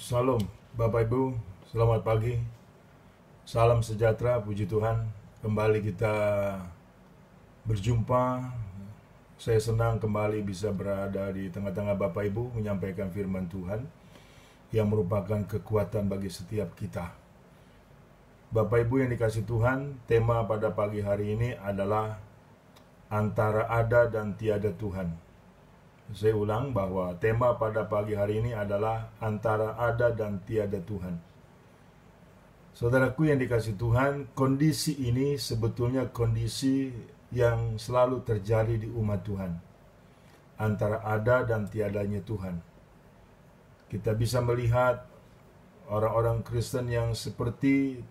Salam Bapak Ibu, selamat pagi. Salam sejahtera, puji Tuhan. Kembali kita berjumpa. Saya senang kembali bisa berada di tengah-tengah Bapak Ibu menyampaikan firman Tuhan yang merupakan kekuatan bagi setiap kita. Bapak Ibu yang dikasih Tuhan, tema pada pagi hari ini adalah antara ada dan tiada Tuhan. Saya ulang bahwa tema pada pagi hari ini adalah antara ada dan tiada Tuhan. Saudaraku yang dikasih Tuhan, kondisi ini sebetulnya kondisi yang selalu terjadi di umat Tuhan. Antara ada dan tiadanya Tuhan. Kita bisa melihat orang-orang Kristen yang seperti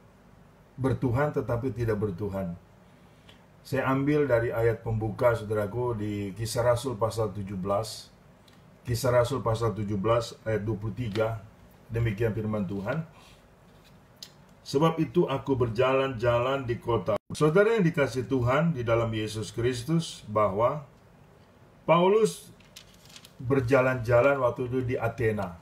bertuhan tetapi tidak bertuhan. Saya ambil dari ayat pembuka saudaraku di Kisah Rasul pasal 17. Kisah Rasul pasal 17 ayat 23. Demikian firman Tuhan. Sebab itu aku berjalan-jalan di kota. Saudara yang dikasih Tuhan di dalam Yesus Kristus, bahwa Paulus berjalan-jalan waktu itu di Athena.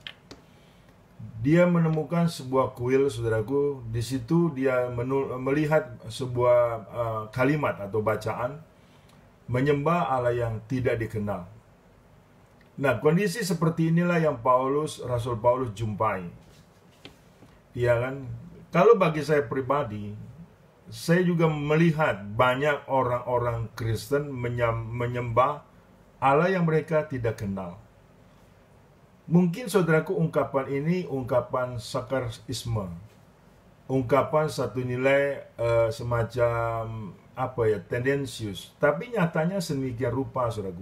Dia menemukan sebuah kuil, saudaraku. Di situ dia melihat sebuah kalimat atau bacaan, menyembah Allah yang tidak dikenal. Nah, kondisi seperti inilah yang Rasul Paulus jumpai. Iya kan? Kalau bagi saya pribadi, saya juga melihat banyak orang-orang Kristen menyembah Allah yang mereka tidak kenal. Mungkin saudaraku ungkapan ini ungkapan sakarisme, ungkapan satu nilai semacam tendensius, tapi nyatanya sedemikian rupa, saudaraku.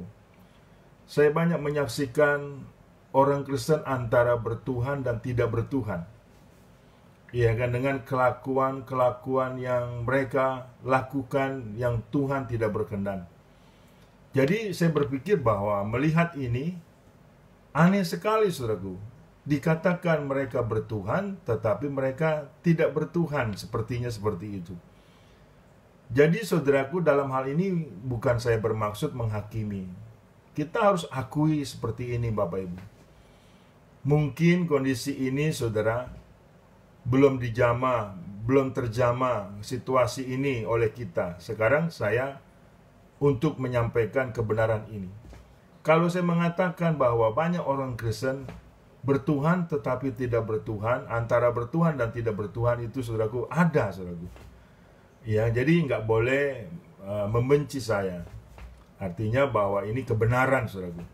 Saya banyak menyaksikan orang Kristen antara bertuhan dan tidak bertuhan. Ya kan, dengan kelakuan yang mereka lakukan yang Tuhan tidak berkenan. Jadi saya berpikir bahwa melihat ini aneh sekali, saudaraku. Dikatakan mereka bertuhan, tetapi mereka tidak bertuhan, sepertinya seperti itu. Jadi saudaraku, dalam hal ini bukan saya bermaksud menghakimi. Kita harus akui seperti ini, Bapak Ibu. Mungkin kondisi ini, saudara, belum terjamah situasi ini oleh kita. Sekarang saya untuk menyampaikan kebenaran ini. Kalau saya mengatakan bahwa banyak orang Kristen bertuhan tetapi tidak bertuhan, antara bertuhan dan tidak bertuhan itu, saudaraku, ada, saudaraku. Ya, jadi nggak boleh membenci saya. Artinya bahwa ini kebenaran, saudaraku.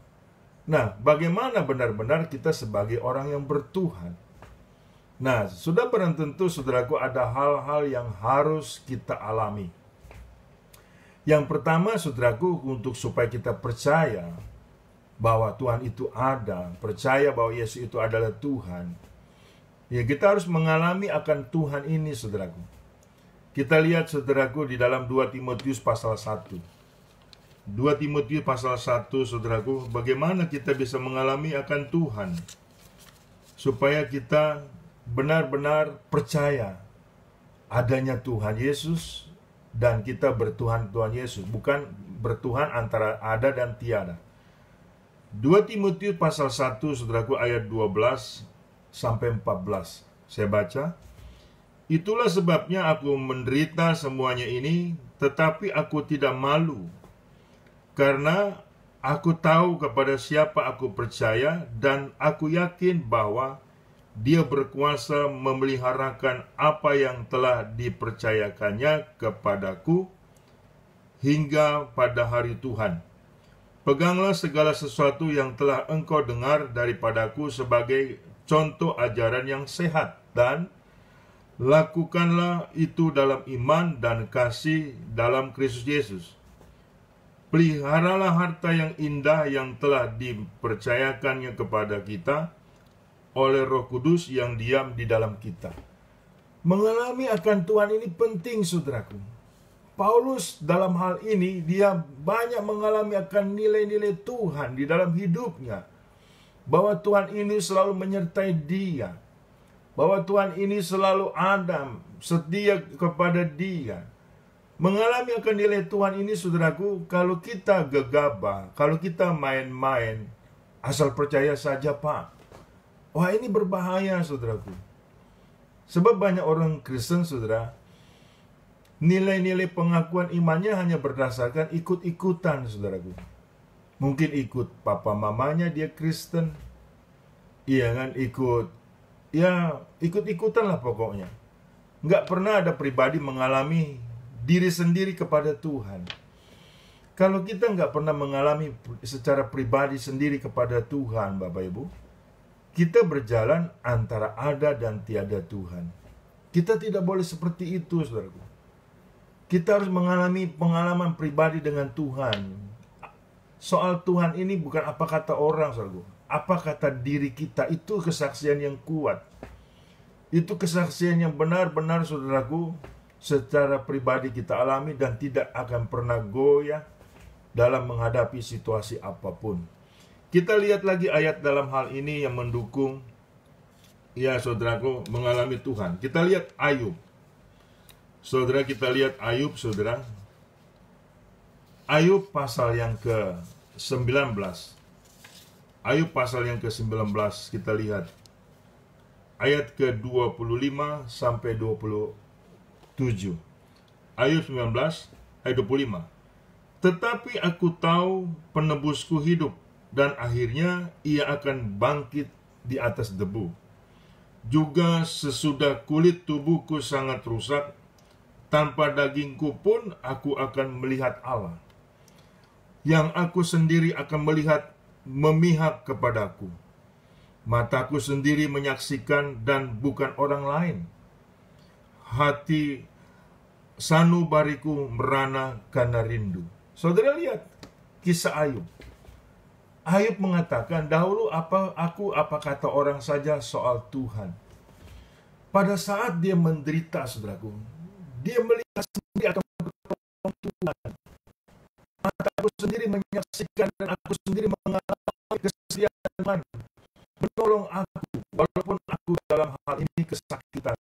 Nah, bagaimana benar-benar kita sebagai orang yang bertuhan? Nah, sudah barang tentu, saudaraku, ada hal-hal yang harus kita alami. Yang pertama, saudaraku, untuk supaya kita percaya bahwa Tuhan itu ada, percaya bahwa Yesus itu adalah Tuhan, ya kita harus mengalami akan Tuhan ini, saudaraku. Kita lihat, saudaraku, di dalam 2 Timotius pasal 1. 2 Timotius pasal 1, saudaraku, bagaimana kita bisa mengalami akan Tuhan, supaya kita benar-benar percaya adanya Tuhan Yesus, dan kita bertuhan Tuhan Yesus, bukan bertuhan antara ada dan tiada. 2 Timotius pasal 1, saudaraku, ayat 12 sampai 14. Saya baca. Itulah sebabnya aku menderita semuanya ini, tetapi aku tidak malu. Karena aku tahu kepada siapa aku percaya, dan aku yakin bahwa Dia berkuasa memeliharakan apa yang telah dipercayakannya kepadaku hingga pada hari Tuhan. Peganglah segala sesuatu yang telah engkau dengar daripadaku sebagai contoh ajaran yang sehat, dan lakukanlah itu dalam iman dan kasih dalam Kristus Yesus. Peliharalah harta yang indah yang telah dipercayakannya kepada kita oleh Roh Kudus yang diam di dalam kita. Mengalami akan Tuhan ini penting, saudaraku. Paulus dalam hal ini dia banyak mengalami akan nilai-nilai Tuhan di dalam hidupnya. Bahwa Tuhan ini selalu menyertai dia. Bahwa Tuhan ini selalu ada, setia kepada dia. Mengalami akan nilai Tuhan ini, saudaraku, kalau kita gegabah, kalau kita main-main, asal percaya saja, Pak. Wah, ini berbahaya, saudaraku. Sebab banyak orang Kristen, saudara, nilai-nilai pengakuan imannya hanya berdasarkan ikut-ikutan, saudaraku. Mungkin ikut papa mamanya dia Kristen, iya kan, ikut-ikutan lah pokoknya. Nggak pernah ada pribadi mengalami diri sendiri kepada Tuhan. Kalau kita nggak pernah mengalami secara pribadi sendiri kepada Tuhan, Bapak Ibu, kita berjalan antara ada dan tiada Tuhan. Kita tidak boleh seperti itu, saudaraku. Kita harus mengalami pengalaman pribadi dengan Tuhan. Soal Tuhan ini bukan apa kata orang, saudaraku. Apa kata diri kita, itu kesaksian yang kuat. Itu kesaksian yang benar-benar, saudaraku, secara pribadi kita alami dan tidak akan pernah goyah dalam menghadapi situasi apapun. Kita lihat lagi ayat dalam hal ini yang mendukung, ya saudaraku, mengalami Tuhan. Kita lihat Ayub. Saudara, kita lihat Ayub, saudara. Ayub pasal yang ke-19. Ayub pasal yang ke-19, kita lihat ayat ke-25 sampai 27. Ayub 19 ayat 25. Tetapi aku tahu penebusku hidup, dan akhirnya ia akan bangkit di atas debu. Juga sesudah kulit tubuhku sangat rusak, tanpa dagingku pun aku akan melihat Allah, yang aku sendiri akan melihat memihak kepadaku. Mataku sendiri menyaksikan dan bukan orang lain. Hati sanubariku merana karena rindu. Saudara lihat kisah Ayub. Ayub mengatakan, dahulu apa kata orang saja soal Tuhan. Pada saat dia menderita, saudaraku, dia melihat sendiri akan pertolongan Tuhan. Mataku sendiri menyaksikan dan aku sendiri mengalami kesetiaan Tuhan menolong aku, walaupun aku dalam hal ini kesakitan.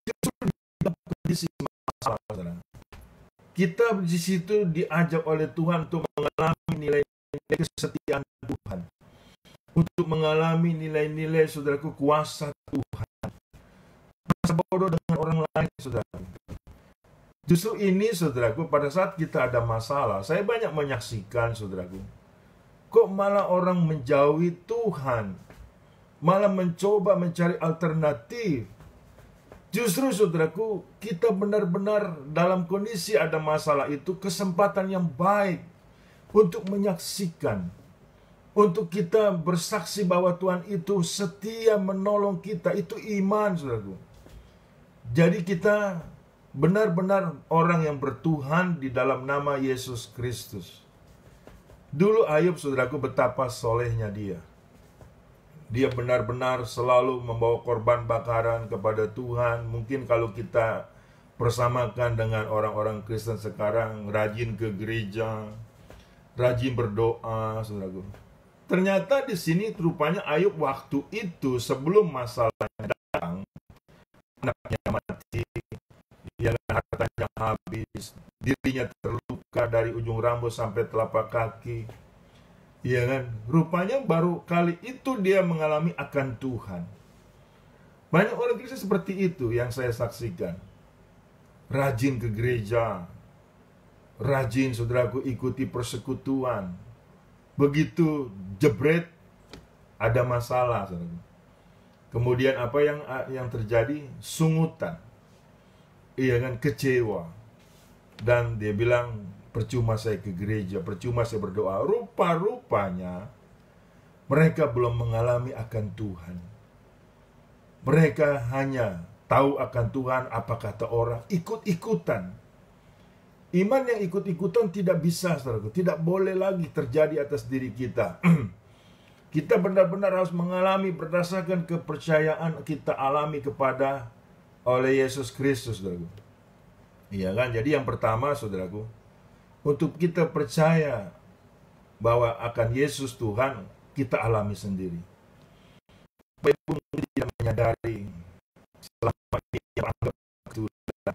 Justru di dalam kondisi masalah, saudara, kita di situ diajak oleh Tuhan untuk mengalami nilai-nilai kesetiaan Tuhan, untuk mengalami nilai-nilai, saudaraku, kuasa Tuhan. Masa bodoh dengan orang lain, saudara. Justru ini, saudaraku, pada saat kita ada masalah, saya banyak menyaksikan, saudaraku, kok malah orang menjauhi Tuhan, malah mencoba mencari alternatif. Justru, saudaraku, kita benar-benar dalam kondisi ada masalah itu kesempatan yang baik untuk menyaksikan, untuk kita bersaksi bahwa Tuhan itu setia menolong kita. Itu iman, saudaraku. Jadi kita benar-benar orang yang bertuhan di dalam nama Yesus Kristus. Dulu Ayub, saudaraku, betapa solehnya dia. Dia benar-benar selalu membawa korban bakaran kepada Tuhan. Mungkin kalau kita persamakan dengan orang-orang Kristen sekarang, rajin ke gereja, rajin berdoa, saudaraku. Ternyata di sini rupanya Ayub waktu itu sebelum masalahnya datang, anaknya mati, yang hartanya habis, dirinya terluka dari ujung rambut sampai telapak kaki, ya kan? Rupanya baru kali itu dia mengalami akan Tuhan. Banyak orang Kristen seperti itu yang saya saksikan. Rajin ke gereja, rajin, saudaraku, ikuti persekutuan. Begitu jebret, ada masalah, saudaraku. Kemudian apa yang terjadi? Sungutan. Iya kan, kecewa. Dan dia bilang, percuma saya ke gereja, percuma saya berdoa. Rupa-rupanya mereka belum mengalami akan Tuhan. Mereka hanya tahu akan Tuhan, apa kata orang, ikut-ikutan. Iman yang ikut-ikutan tidak bisa, saudaraku. Tidak boleh lagi terjadi atas diri kita. Kita benar-benar harus mengalami berdasarkan kepercayaan kita alami kepada oleh Yesus Kristus, saudaraku. Iya kan? Jadi yang pertama, saudaraku, untuk kita percaya bahwa akan Yesus Tuhan, kita alami sendiri. Bapak Ibu tidak menyadari selama ini yang anggap itu ada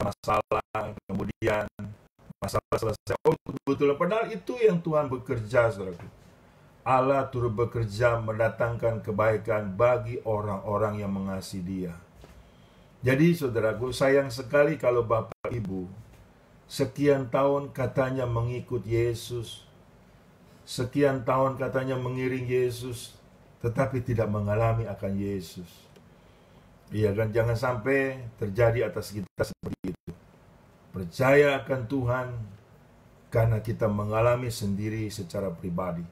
masalah, kemudian masalah selesai. Oh, betul. Padahal itu yang Tuhan bekerja, saudaraku. Allah turut bekerja mendatangkan kebaikan bagi orang-orang yang mengasihi Dia. Jadi saudaraku, sayang sekali kalau Bapak Ibu sekian tahun katanya mengikut Yesus, sekian tahun katanya mengiring Yesus, tetapi tidak mengalami akan Yesus. Iya kan, jangan sampai terjadi atas kita seperti itu. Percaya akan Tuhan karena kita mengalami sendiri secara pribadi,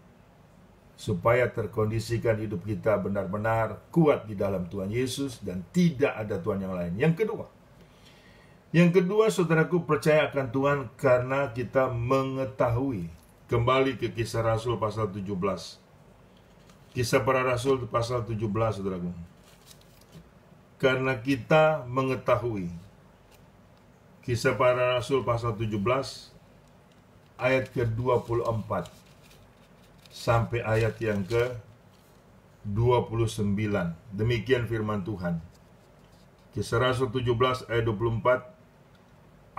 supaya terkondisikan hidup kita benar-benar kuat di dalam Tuhan Yesus dan tidak ada Tuhan yang lain. Yang kedua, saudaraku, percaya akan Tuhan karena kita mengetahui. Kembali ke Kisah Rasul pasal 17. Kisah Para Rasul pasal 17, saudaraku. Karena kita mengetahui. Kisah Para Rasul pasal 17 ayat ke-24 sampai ayat yang ke-29. Demikian firman Tuhan. Kisah Rasul 17 ayat 24.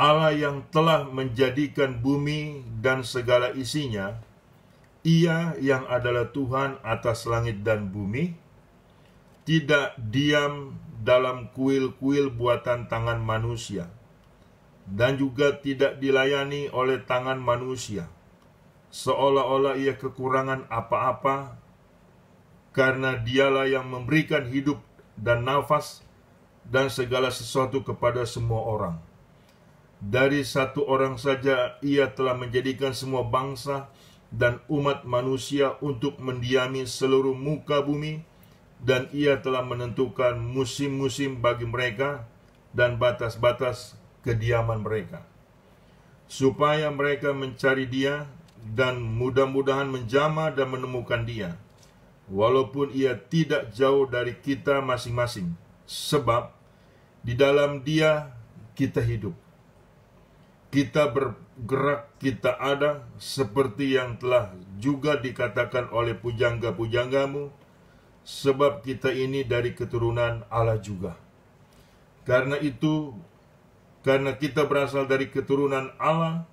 Allah yang telah menjadikan bumi dan segala isinya, Ia yang adalah Tuhan atas langit dan bumi, tidak diam dalam kuil-kuil buatan tangan manusia, dan juga tidak dilayani oleh tangan manusia, seolah-olah ia kekurangan apa-apa, karena Dialah yang memberikan hidup dan nafas dan segala sesuatu kepada semua orang. Dari satu orang saja Ia telah menjadikan semua bangsa dan umat manusia untuk mendiami seluruh muka bumi, dan Ia telah menentukan musim-musim bagi mereka dan batas-batas kediaman mereka, supaya mereka mencari Dia dan mudah-mudahan menjamah dan menemukan Dia, walaupun Ia tidak jauh dari kita masing-masing, sebab di dalam Dia kita hidup, kita bergerak, kita ada, seperti yang telah juga dikatakan oleh pujangga-pujanggamu, sebab kita ini dari keturunan Allah juga. Karena itu, karena kita berasal dari keturunan Allah,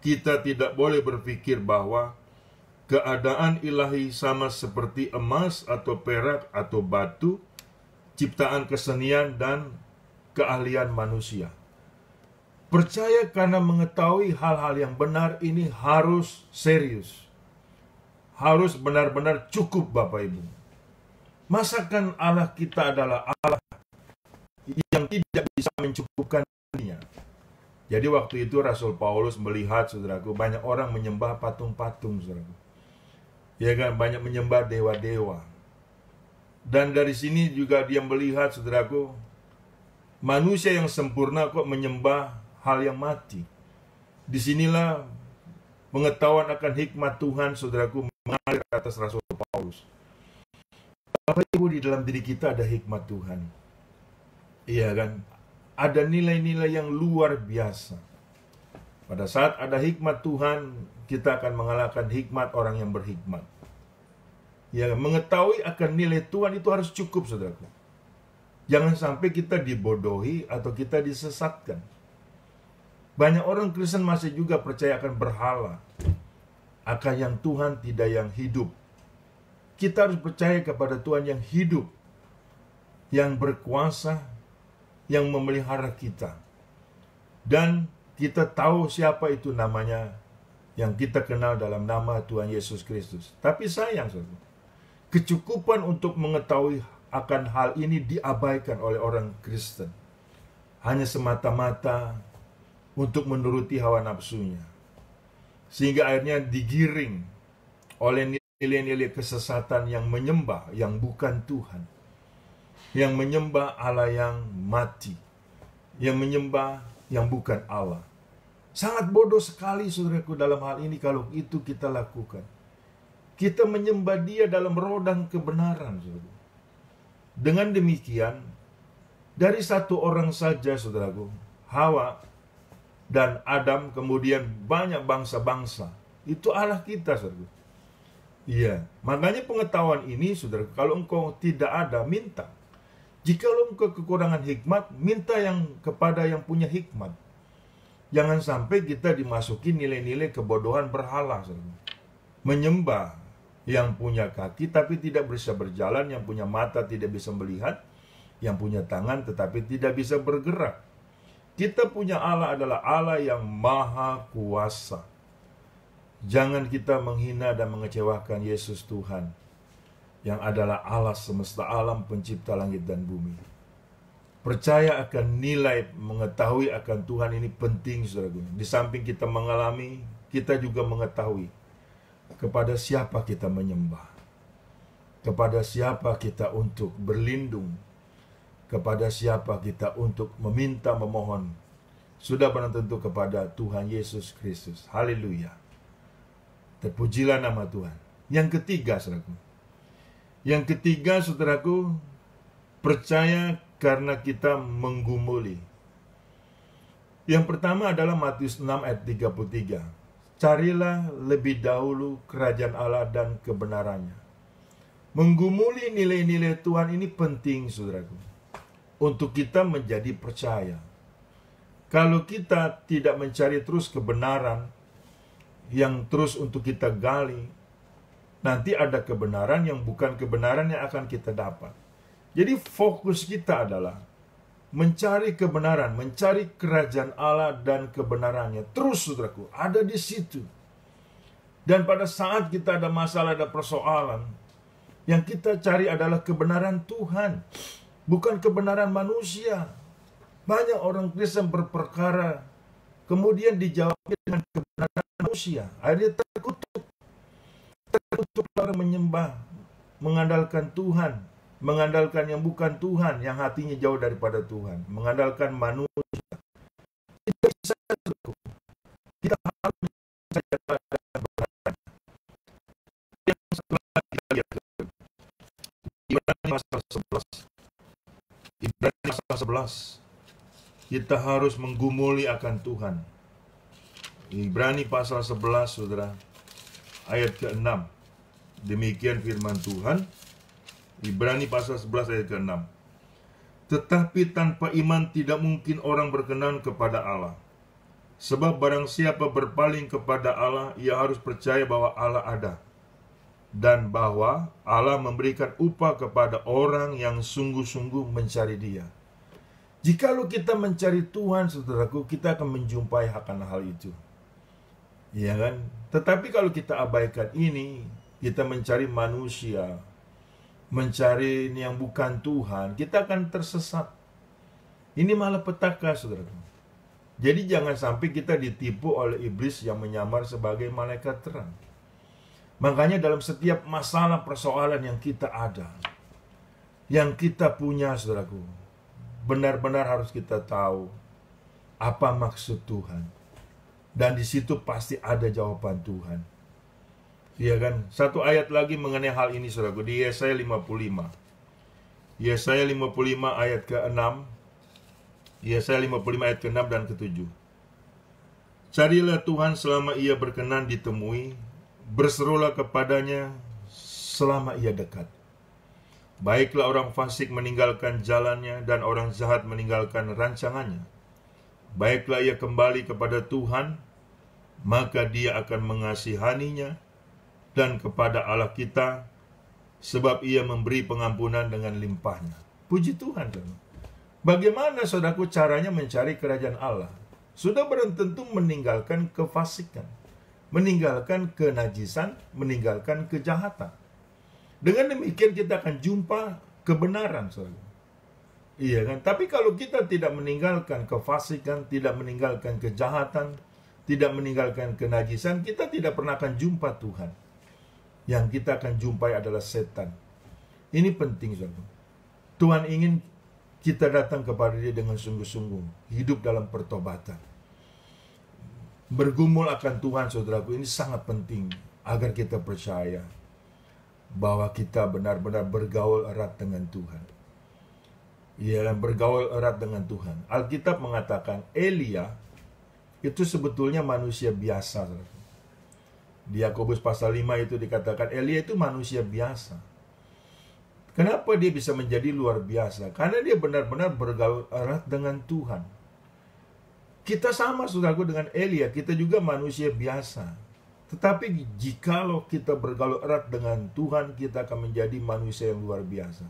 kita tidak boleh berpikir bahwa keadaan ilahi sama seperti emas atau perak atau batu, ciptaan kesenian dan keahlian manusia. Percaya karena mengetahui hal-hal yang benar ini harus serius. Harus benar-benar cukup, Bapak Ibu. Masakan Allah kita adalah Allah yang tidak bisa mencukupkan dirinya. Jadi waktu itu Rasul Paulus melihat, saudaraku, banyak orang menyembah patung-patung, saudaraku. Ya kan, banyak menyembah dewa-dewa. Dan dari sini juga dia melihat, saudaraku, manusia yang sempurna kok menyembah hal yang mati. Disinilah pengetahuan akan hikmat Tuhan, saudaraku, mengalir atas Rasul Paulus. Bapak Ibu, di dalam diri kita ada hikmat Tuhan. Iya kan? Ada nilai-nilai yang luar biasa. Pada saat ada hikmat Tuhan, kita akan mengalahkan hikmat orang yang berhikmat. Ya, mengetahui akan nilai Tuhan itu harus cukup, saudaraku. Jangan sampai kita dibodohi atau kita disesatkan. Banyak orang Kristen masih juga percaya akan berhala, akan yang Tuhan tidak yang hidup. Kita harus percaya kepada Tuhan yang hidup, yang berkuasa, yang memelihara kita. Dan kita tahu siapa itu namanya, yang kita kenal dalam nama Tuhan Yesus Kristus. Tapi sayang, saudara, kecukupan untuk mengetahui akan hal ini diabaikan oleh orang Kristen. Hanya semata-mata untuk menuruti hawa nafsunya. Sehingga akhirnya digiring oleh nilai-nilai kesesatan yang menyembah yang bukan Tuhan, yang menyembah Allah yang mati, yang menyembah yang bukan Allah. Sangat bodoh sekali, saudaraku, dalam hal ini kalau itu kita lakukan. Kita menyembah Dia dalam roh dan kebenaran, saudara. Dengan demikian, dari satu orang saja, saudaraku, Hawa dan Adam, kemudian banyak bangsa-bangsa. Itu Allah kita, saudara. Iya, makanya pengetahuan ini, saudara, kalau engkau tidak ada, minta. Jika engkau kekurangan hikmat, minta yang kepada yang punya hikmat. Jangan sampai kita dimasuki nilai-nilai kebodohan berhala, saudara. Menyembah yang punya kaki tapi tidak bisa berjalan, yang punya mata tidak bisa melihat, yang punya tangan tetapi tidak bisa bergerak. Kita punya Allah adalah Allah yang maha kuasa. Jangan kita menghina dan mengecewakan Yesus Tuhan, yang adalah Allah semesta alam, pencipta langit dan bumi. Percaya akan nilai mengetahui akan Tuhan ini penting, saudaraku. Di samping kita mengalami, kita juga mengetahui kepada siapa kita menyembah, kepada siapa kita untuk berlindung, kepada siapa kita untuk meminta, memohon. Sudah benar tentu kepada Tuhan Yesus Kristus. Haleluya. Terpujilah nama Tuhan. Yang ketiga, saudaraku. Yang ketiga, saudaraku, percaya karena kita menggumuli. Yang pertama adalah Matius 6 ayat 33. Carilah lebih dahulu kerajaan Allah dan kebenarannya. Menggumuli nilai-nilai Tuhan ini penting, saudaraku, untuk kita menjadi percaya. Kalau kita tidak mencari terus kebenaran yang terus untuk kita gali, nanti ada kebenaran yang bukan kebenaran yang akan kita dapat. Jadi fokus kita adalah mencari kebenaran, mencari kerajaan Allah dan kebenarannya. Terus, saudaraku, ada di situ. Dan pada saat kita ada masalah, ada persoalan, yang kita cari adalah kebenaran Tuhan, bukan kebenaran manusia. Banyak orang Kristen berperkara, kemudian dijawab dengan kebenaran manusia. Akhirnya terkutuk orang menyembah, mengandalkan Tuhan, mengandalkan yang bukan Tuhan, yang hatinya jauh daripada Tuhan, mengandalkan manusia. Tidak bisa, kita harus mencari kebenaran. Yang setelah kita lihat Ibrani pasal 11. Ibrani pasal 11. Kita harus menggumuli akan Tuhan. Ibrani pasal 11, saudara, ayat ke-6. Demikian firman Tuhan. Ibrani pasal 11 ayat ke-6. Tetapi tanpa iman tidak mungkin orang berkenan kepada Allah. Sebab barang siapa berpaling kepada Allah, ia harus percaya bahwa Allah ada, dan bahwa Allah memberikan upah kepada orang yang sungguh-sungguh mencari Dia. Jikalau kita mencari Tuhan, saudaraku, kita akan menjumpai akan hal itu. Iya kan? Tetapi kalau kita abaikan ini, kita mencari manusia, mencari yang bukan Tuhan, kita akan tersesat. Ini malapetaka, saudaraku. Jadi jangan sampai kita ditipu oleh iblis yang menyamar sebagai malaikat terang. Makanya dalam setiap masalah persoalan yang kita ada, yang kita punya, saudaraku, benar-benar harus kita tahu apa maksud Tuhan. Dan di situ pasti ada jawaban Tuhan. Iya kan? Satu ayat lagi mengenai hal ini, saudaraku, di Yesaya 55. Yesaya 55 ayat ke-6. Yesaya 55 ayat ke-6 dan ke-7. Carilah Tuhan selama ia berkenan ditemui, berserulah kepadanya selama ia dekat. Baiklah orang fasik meninggalkan jalannya, dan orang jahat meninggalkan rancangannya. Baiklah ia kembali kepada Tuhan, maka Dia akan mengasihaninya, dan kepada Allah kita, sebab Ia memberi pengampunan dengan limpahnya. Puji Tuhan. Bagaimana, saudaraku, caranya mencari kerajaan Allah? Sudah belum tentu meninggalkan kefasikan, meninggalkan kenajisan, meninggalkan kejahatan. Dengan demikian kita akan jumpa kebenaran, saudara. Iya kan? Tapi kalau kita tidak meninggalkan kefasikan, tidak meninggalkan kejahatan, tidak meninggalkan kenajisan, kita tidak pernah akan jumpa Tuhan. Yang kita akan jumpai adalah setan. Ini penting, saudara. Tuhan ingin kita datang kepada Dia dengan sungguh-sungguh, hidup dalam pertobatan. Bergumul akan Tuhan, saudaraku, ini sangat penting agar kita percaya bahwa kita benar-benar bergaul erat dengan Tuhan. Ya, bergaul erat dengan Tuhan. Alkitab mengatakan Elia itu sebetulnya manusia biasa. Di Yakobus pasal 5 itu dikatakan Elia itu manusia biasa. Kenapa dia bisa menjadi luar biasa? Karena dia benar-benar bergaul erat dengan Tuhan. Kita sama, saudaraku, dengan Elia. Kita juga manusia biasa. Tetapi jikalau kita bergaul erat dengan Tuhan, kita akan menjadi manusia yang luar biasa.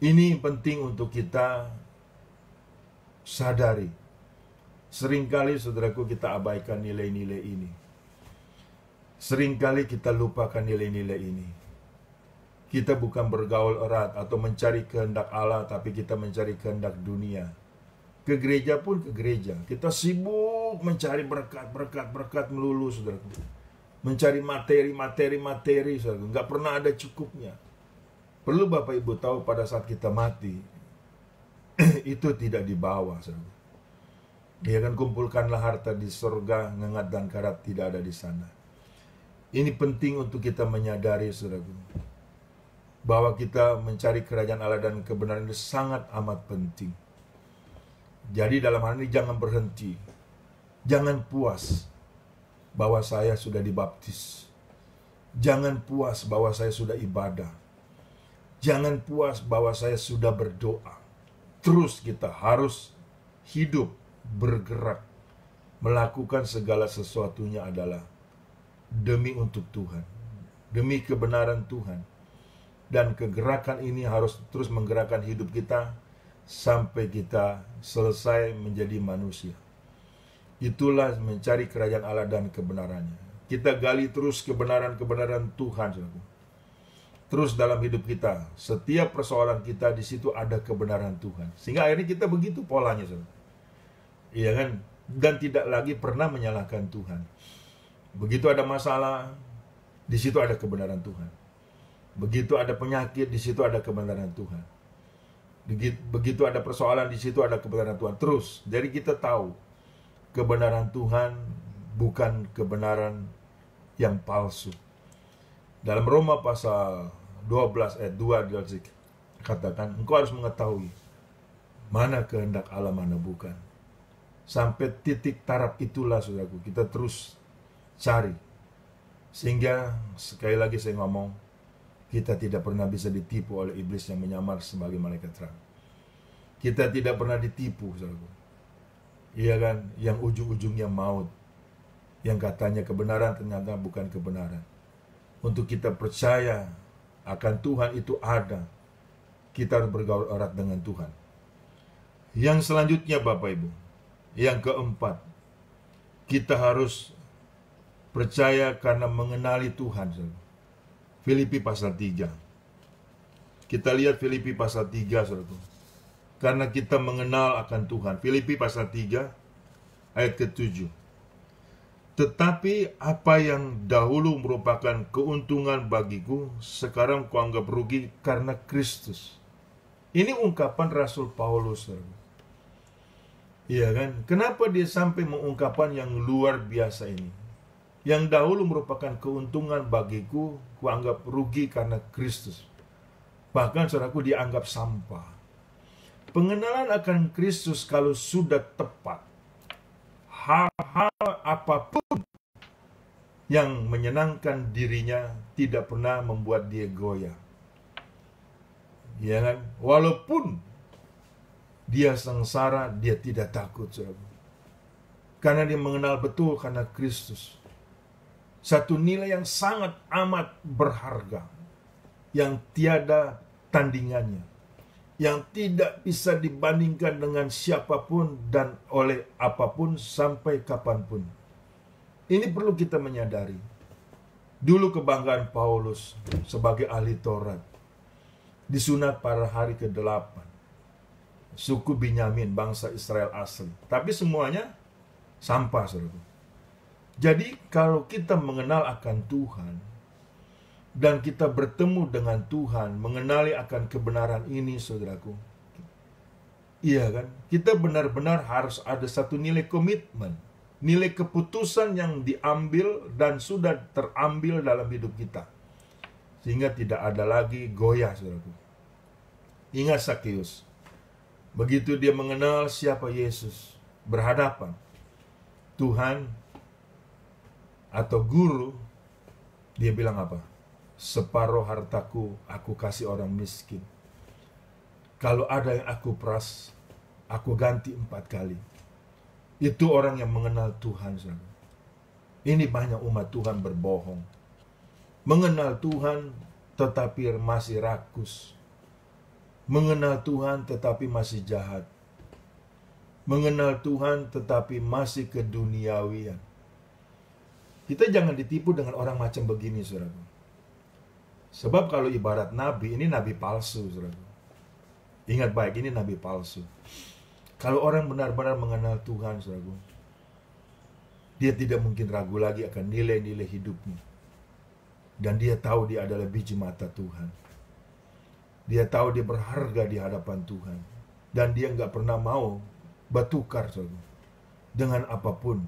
Ini penting untuk kita sadari. Seringkali saudaraku kita abaikan nilai-nilai ini. Seringkali kita lupakan nilai-nilai ini. Kita bukan bergaul erat atau mencari kehendak Allah, tapi kita mencari kehendak dunia. Ke gereja pun ke gereja. Kita sibuk mencari berkat melulu, saudaraku. Mencari materi, saudaraku. Nggak pernah ada cukupnya. Perlu Bapak Ibu tahu pada saat kita mati, itu tidak dibawa, saudaraku. Dia akan kumpulkanlah harta di surga, ngengat dan karat tidak ada di sana. Ini penting untuk kita menyadari, saudaraku, bahwa kita mencari kerajaan Allah dan kebenaran itu sangat amat penting. Jadi dalam hal ini jangan berhenti. Jangan puas bahwa saya sudah dibaptis. Jangan puas bahwa saya sudah ibadah. Jangan puas bahwa saya sudah berdoa. Terus kita harus hidup, bergerak, melakukan segala sesuatunya adalah demi untuk Tuhan, demi kebenaran Tuhan. Dan kegerakan ini harus terus menggerakkan hidup kita sampai kita selesai menjadi manusia. Itulah mencari kerajaan Allah dan kebenarannya. Kita gali terus kebenaran-kebenaran Tuhan, saudaraku. Terus dalam hidup kita, setiap persoalan kita di situ ada kebenaran Tuhan. Sehingga akhirnya kita begitu polanya, saudara. Iya kan? Dan tidak lagi pernah menyalahkan Tuhan. Begitu ada masalah, di situ ada kebenaran Tuhan. Begitu ada penyakit, di situ ada kebenaran Tuhan. Begitu ada persoalan, di situ ada kebenaran Tuhan. Terus, jadi kita tahu kebenaran Tuhan bukan kebenaran yang palsu. Dalam Roma pasal 12 ayat 2 dikatakan, engkau harus mengetahui mana kehendak Allah, mana bukan. Sampai titik taraf itulah, saudaraku, kita terus cari. Sehingga sekali lagi saya ngomong, kita tidak pernah bisa ditipu oleh iblis yang menyamar sebagai malaikat terang. Kita tidak pernah ditipu, saudaraku. Iya kan? Yang ujung-ujungnya maut. Yang katanya kebenaran ternyata bukan kebenaran. Untuk kita percaya akan Tuhan itu ada, kita harus bergaul erat dengan Tuhan. Yang selanjutnya Bapak Ibu, yang keempat, kita harus percaya karena mengenali Tuhan, saudara. Filipi pasal 3. Kita lihat Filipi pasal 3, saudara. Karena kita mengenal akan Tuhan. Filipi pasal 3 ayat ke-7. Tetapi apa yang dahulu merupakan keuntungan bagiku, sekarang kuanggap rugi karena Kristus. Ini ungkapan Rasul Paulus, saudara. Iya kan? Kenapa dia sampai mengungkapkan yang luar biasa ini? Yang dahulu merupakan keuntungan bagiku, kuanggap rugi karena Kristus. Bahkan saudaraku dianggap sampah. Pengenalan akan Kristus kalau sudah tepat, hal-hal apapun yang menyenangkan dirinya tidak pernah membuat dia goyah. Ya kan? Walaupun dia sengsara, dia tidak takut, saudaraku. Karena dia mengenal betul karena Kristus. Satu nilai yang sangat amat berharga, yang tiada tandingannya, yang tidak bisa dibandingkan dengan siapapun dan oleh apapun sampai kapanpun. Ini perlu kita menyadari. Dulu kebanggaan Paulus sebagai ahli Taurat, disunat pada hari ke-8, suku Binyamin, bangsa Israel asli. Tapi semuanya sampah, saudara. Jadi kalau kita mengenal akan Tuhan dan kita bertemu dengan Tuhan, mengenali akan kebenaran ini, saudaraku, iya kan? Kita benar-benar harus ada satu nilai komitmen, nilai keputusan yang diambil dan sudah terambil dalam hidup kita, sehingga tidak ada lagi goyah, saudaraku. Ingat Sakeus, begitu dia mengenal siapa Yesus, berhadapan Tuhan atau guru, dia bilang apa? Separuh hartaku aku kasih orang miskin. Kalau ada yang aku peras, aku ganti 4 kali. Itu orang yang mengenal Tuhan, saudara. Ini banyak umat Tuhan berbohong. Mengenal Tuhan tetapi masih rakus. Mengenal Tuhan tetapi masih jahat. Mengenal Tuhan tetapi masih keduniawian. Kita jangan ditipu dengan orang macam begini, saudaraku. Sebab kalau ibarat nabi, ini nabi palsu, saudaraku. Ingat baik, ini nabi palsu. Kalau orang benar-benar mengenal Tuhan, saudaraku, dia tidak mungkin ragu lagi akan nilai-nilai hidupnya. Dan dia tahu dia adalah biji mata Tuhan. Dia tahu dia berharga di hadapan Tuhan. Dan dia nggak pernah mau bertukar, saudaraku, dengan apapun,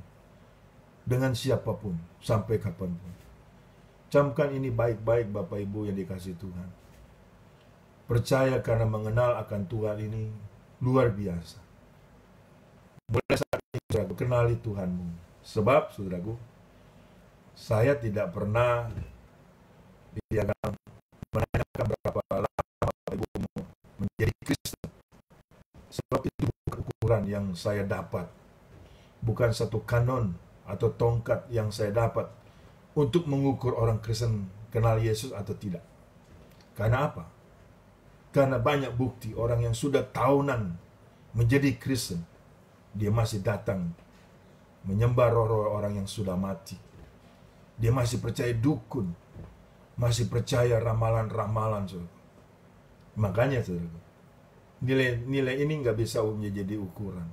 dengan siapapun, sampai kapanpun. Camkan ini baik-baik, Bapak Ibu yang dikasihi Tuhan. Percaya karena mengenal akan Tuhan ini luar biasa. Mulai saat ini, saudaraku, kenali Tuhanmu. Sebab, saudaraku, saya tidak pernah menanyakan berapa lama Bapak Ibu menjadi Kristen. Sebab itu bukan ukuran yang saya dapat. Bukan satu kanon atau tongkat yang saya dapat untuk mengukur orang Kristen kenal Yesus atau tidak. Karena apa? Karena banyak bukti orang yang sudah tahunan menjadi Kristen, dia masih datang menyembah roh-roh orang yang sudah mati. Dia masih percaya dukun, masih percaya ramalan-ramalan, saudara. Makanya, saudara, nilai ini nggak bisa jadi ukuran.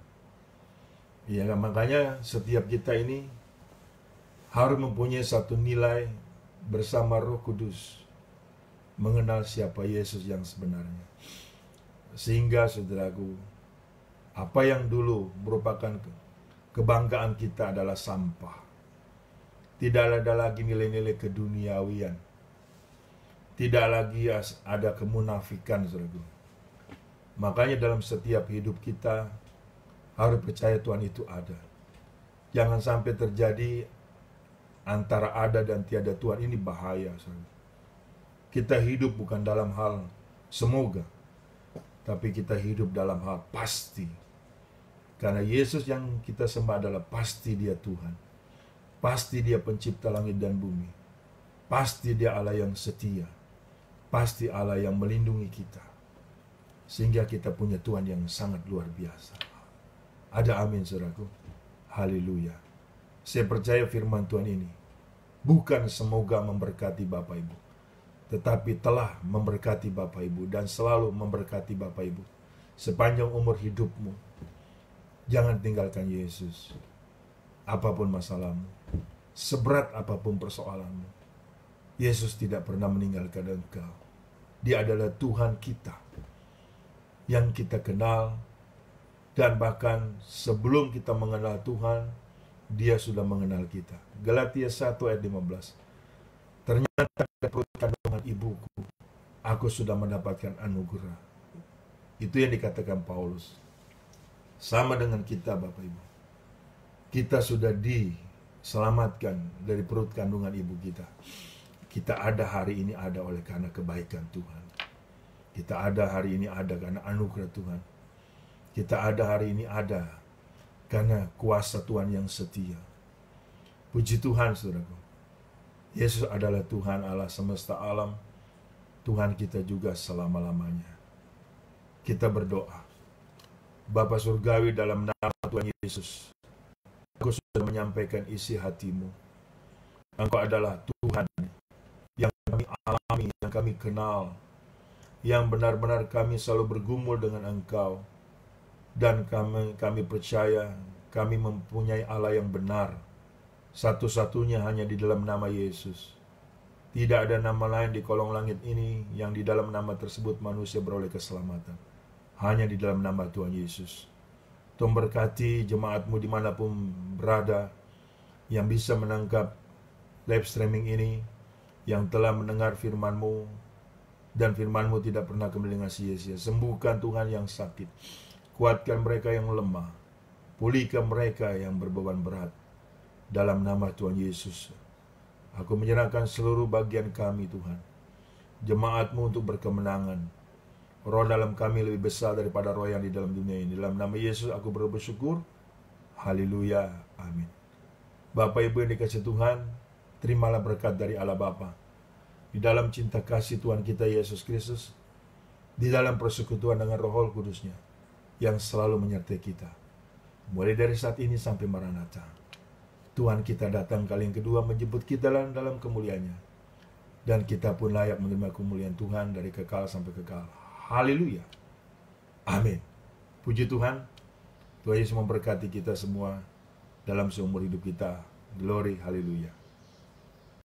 Ya, makanya setiap kita ini harus mempunyai satu nilai bersama Roh Kudus, mengenal siapa Yesus yang sebenarnya. Sehingga, saudaraku, apa yang dulu merupakan kebanggaan kita adalah sampah. Tidak ada lagi nilai-nilai keduniawian. Tidak lagi ada kemunafikan, saudaraku. Makanya dalam setiap hidup kita harus percaya Tuhan itu ada. Jangan sampai terjadi antara ada dan tiada Tuhan, ini bahaya, saudara. Kita hidup bukan dalam hal semoga, tapi kita hidup dalam hal pasti. Karena Yesus yang kita sembah adalah pasti dia Tuhan. Pasti dia pencipta langit dan bumi. Pasti dia Allah yang setia. Pasti Allah yang melindungi kita. Sehingga kita punya Tuhan yang sangat luar biasa. Ada amin, saudaraku. Haleluya. Saya percaya firman Tuhan ini bukan semoga memberkati Bapak Ibu, tetapi telah memberkati Bapak Ibu dan selalu memberkati Bapak Ibu sepanjang umur hidupmu. Jangan tinggalkan Yesus. Apapun masalahmu, seberat apapun persoalanmu, Yesus tidak pernah meninggalkan engkau. Dia adalah Tuhan kita yang kita kenal, dan bahkan sebelum kita mengenal Tuhan, dia sudah mengenal kita. Galatia 1 ayat 15. Ternyata dari perut kandungan ibuku, aku sudah mendapatkan anugerah. Itu yang dikatakan Paulus. Sama dengan kita, Bapak Ibu. Kita sudah diselamatkan dari perut kandungan ibu kita. Kita ada hari ini ada oleh karena kebaikan Tuhan. Kita ada hari ini ada karena anugerah Tuhan. Kita ada hari ini ada karena kuasa Tuhan yang setia. Puji Tuhan, saudaraku. Yesus adalah Tuhan Allah semesta alam. Tuhan kita juga selama-lamanya. Kita berdoa. Bapa Surgawi, dalam nama Tuhan Yesus, aku sudah menyampaikan isi hatimu. Engkau adalah Tuhan yang kami alami, yang kami kenal, yang benar-benar kami selalu bergumul dengan Engkau. Dan kami percaya kami mempunyai Allah yang benar, satu-satunya hanya di dalam nama Yesus. Tidak ada nama lain di kolong langit ini yang di dalam nama tersebut manusia beroleh keselamatan. Hanya di dalam nama Tuhan Yesus. Tuhan berkati jemaatmu dimanapun berada, yang bisa menangkap live streaming ini, yang telah mendengar firman-Mu, dan firman-Mu tidak pernah kembali dengan sia-sia. Sembuhkan Tuhan yang sakit. Kuatkan mereka yang lemah. Pulihkan mereka yang berbeban berat. Dalam nama Tuhan Yesus, aku menyerahkan seluruh bagian kami, Tuhan. Jemaat-Mu untuk berkemenangan. Roh dalam kami lebih besar daripada roh yang di dalam dunia ini. Dalam nama Yesus aku bersyukur. Haleluya. Amin. Bapak Ibu yang dikasih Tuhan, terimalah berkat dari Allah Bapa. Di dalam cinta kasih Tuhan kita Yesus Kristus, di dalam persekutuan dengan Roh Kudus-Nya yang selalu menyertai kita. Mulai dari saat ini sampai Maranatha. Tuhan kita datang kali yang kedua menjemput kita dalam kemuliaan-Nya. Dan kita pun layak menerima kemuliaan Tuhan dari kekal sampai kekal. Haleluya. Amin. Puji Tuhan. Tuhan Yesus memberkati kita semua dalam seumur hidup kita. Glory, haleluya.